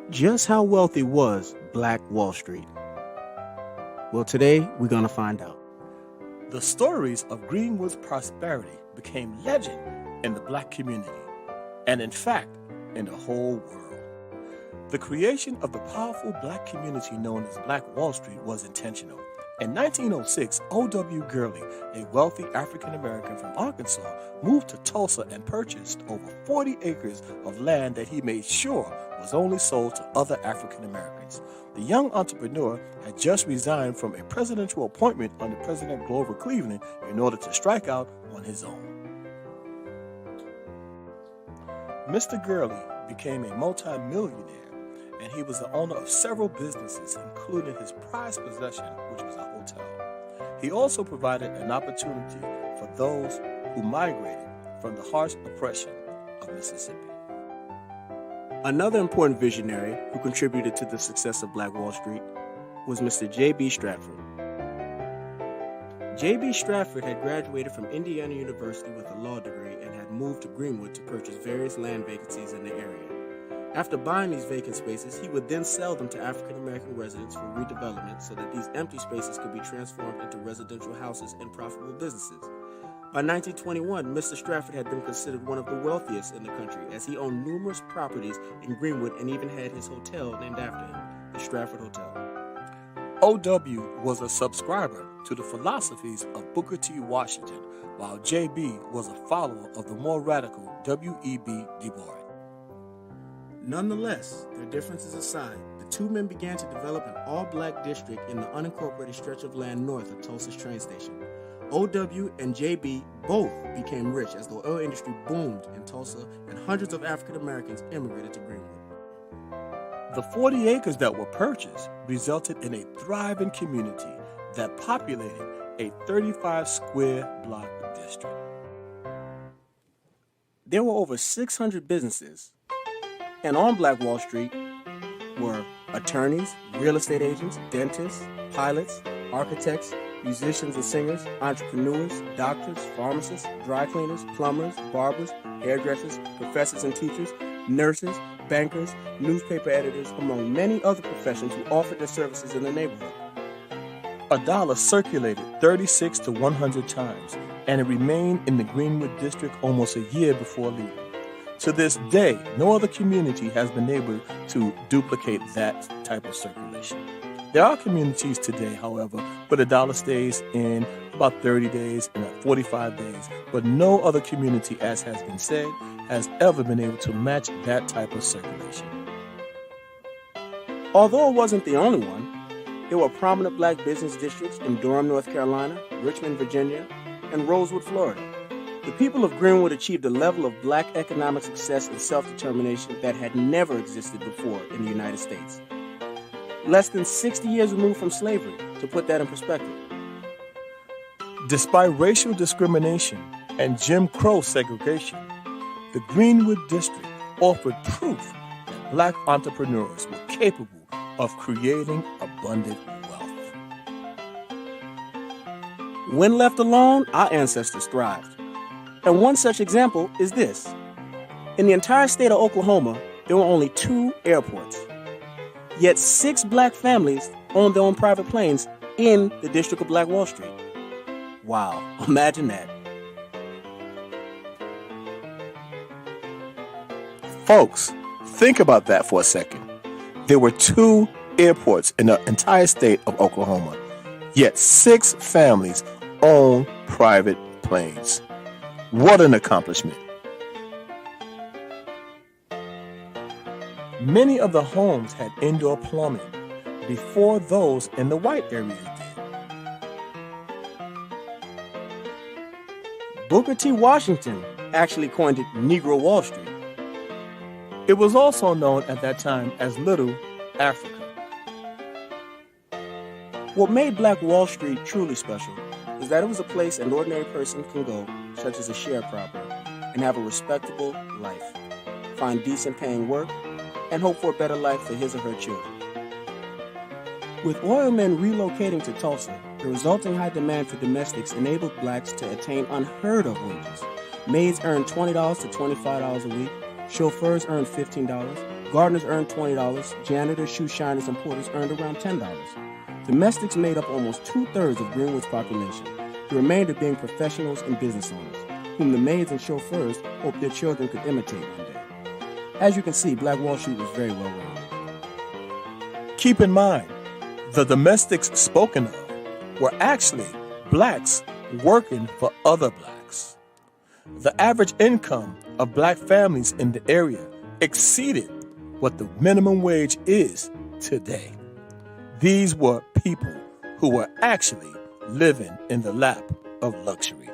Just how wealthy was Black Wall Street? Well, today we're going to find out. The stories of Greenwood's prosperity became legend in the black community, and in fact, in the whole world. The creation of the powerful black community known as Black Wall Street was intentional. In 1906, O.W. Gurley, a wealthy African American from Arkansas, moved to Tulsa and purchased over 40 acres of land that he made sure was only sold to other African Americans. The young entrepreneur had just resigned from a presidential appointment under President Grover Cleveland in order to strike out on his own. Mr. Gurley became a multi-millionaire, and he was the owner of several businesses, including his prized possession, which was a hotel. He also provided an opportunity for those who migrated from the harsh oppression of Mississippi. Another important visionary who contributed to the success of Black Wall Street was Mr. J.B. Stratford. J.B. Stratford had graduated from Indiana University with a law degree and had moved to Greenwood to purchase various land vacancies in the area. After buying these vacant spaces, he would then sell them to African American residents for redevelopment so that these empty spaces could be transformed into residential houses and profitable businesses. By 1921, Mr. Stratford had been considered one of the wealthiest in the country, as he owned numerous properties in Greenwood and even had his hotel named after him, the Stratford Hotel. O.W. was a subscriber to the philosophies of Booker T. Washington, while J.B. was a follower of the more radical W.E.B. Du Bois. Nonetheless, their differences aside, the two men began to develop an all-black district in the unincorporated stretch of land north of Tulsa's train station. O.W. and J.B. both became rich as the oil industry boomed in Tulsa and hundreds of African Americans immigrated to Greenwood. The 40 acres that were purchased resulted in a thriving community that populated a 35 square block district. There were over 600 businesses, and on Black Wall Street were attorneys, real estate agents, dentists, pilots, architects, musicians and singers, entrepreneurs, doctors, pharmacists, dry cleaners, plumbers, barbers, hairdressers, professors and teachers, nurses, bankers, newspaper editors, among many other professions who offered their services in the neighborhood. A dollar circulated 36 to 100 times, and it remained in the Greenwood district almost a year before leaving. To this day, no other community has been able to duplicate that type of circulation. There are communities today, however, where the dollar stays in about 30 days and 45 days, but no other community, as has been said, has ever been able to match that type of circulation. Although it wasn't the only one, there were prominent black business districts in Durham, North Carolina, Richmond, Virginia, and Rosewood, Florida. The people of Greenwood achieved a level of black economic success and self-determination that had never existed before in the United States. Less than 60 years removed from slavery, to put that in perspective. Despite racial discrimination and Jim Crow segregation, the Greenwood district offered proof that black entrepreneurs were capable of creating abundant wealth. When left alone, our ancestors thrived. And one such example is this. In the entire state of Oklahoma, there were only 2 airports. Yet 6 black families owned their own private planes in the district of Black Wall Street. Wow, imagine that. Folks, think about that for a second. There were 2 airports in the entire state of Oklahoma, yet 6 families own private planes. What an accomplishment. Many of the homes had indoor plumbing before those in the white areas did. Booker T. Washington actually coined it Negro Wall Street. It was also known at that time as Little Africa. What made Black Wall Street truly special is that it was a place an ordinary person can go, such as a sharecropper, and have a respectable life, find decent paying work, and hope for a better life for his or her children. With oil men relocating to Tulsa, the resulting high demand for domestics enabled blacks to attain unheard of wages. Maids earned $20 to $25 a week, chauffeurs earned $15, Gardeners earned $20, janitors, shoe shiners, and porters earned around $10. Domestics made up almost 2/3 of Greenwood's population, the remainder being professionals and business owners, whom the maids and chauffeurs hoped their children could imitate one day. As you can see, Black Wall Street was very well run. Keep in mind, the domestics spoken of were actually blacks working for other blacks. The average income of black families in the area exceeded what the minimum wage is today. These were people who were actually living in the lap of luxury.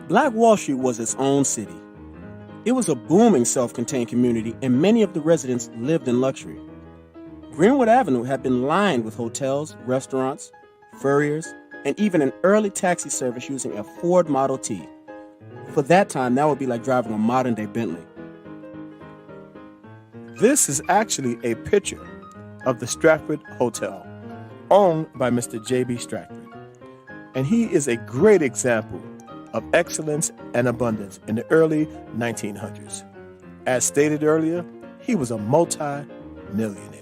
Black Wall Street was its own city. It was a booming self-contained community, and many of the residents lived in luxury. Greenwood Avenue had been lined with hotels, restaurants, furriers, and even an early taxi service using a Ford Model T. For that time, that would be like driving a modern-day Bentley. This is actually a picture of the Stratford Hotel, owned by Mr. J.B. Stratford. And he is a great example of excellence and abundance in the early 1900s. As stated earlier, he was a multi-millionaire.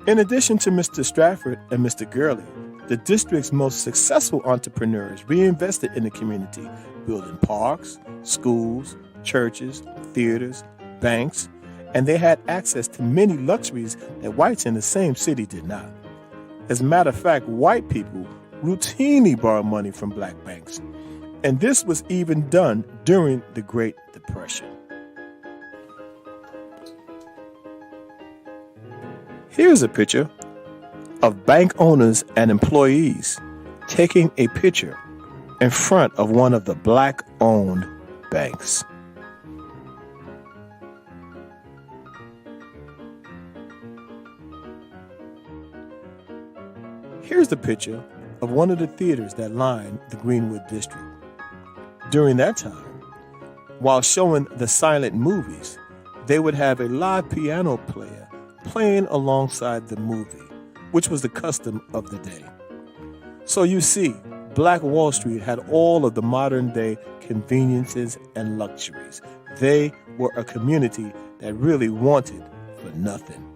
In addition to Mr. Stratford and Mr. Gurley, the district's most successful entrepreneurs reinvested in the community, building parks, schools, churches, theaters, banks, and they had access to many luxuries that whites in the same city did not. As a matter of fact, white people routinely borrowed money from black banks, and this was even done during the Great Depression. Here's a picture of bank owners and employees taking a picture in front of one of the black-owned banks. Here's the picture of one of the theaters that lined the Greenwood district. During that time, while showing the silent movies, they would have a live piano player playing alongside the movie, which was the custom of the day. So you see, Black Wall Street had all of the modern day conveniences and luxuries. They were a community that really wanted for nothing.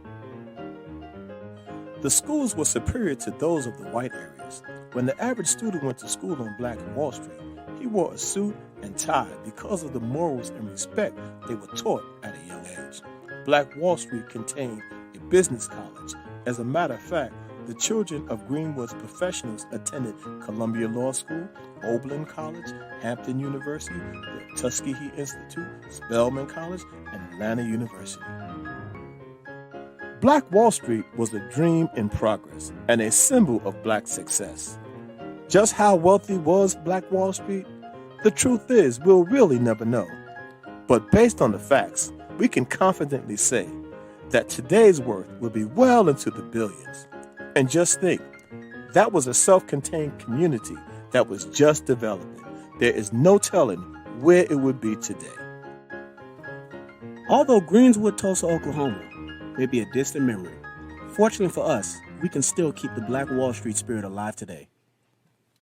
The schools were superior to those of the white areas. When the average student went to school on Black Wall Street, he wore a suit and tie because of the morals and respect they were taught at a young age. Black Wall Street contained a business college. As a matter of fact, the children of Greenwood's professionals attended Columbia Law School, Oberlin College, Hampton University, the Tuskegee Institute, Spelman College, and Atlanta University. Black Wall Street was a dream in progress and a symbol of black success. Just how wealthy was Black Wall Street? The truth is, we'll really never know. But based on the facts, we can confidently say that today's worth will be well into the billions. And just think, that was a self-contained community that was just developing. There is no telling where it would be today. Although Greenswood, Tulsa, Oklahoma may be a distant memory, fortunately for us, we can still keep the Black Wall Street spirit alive today.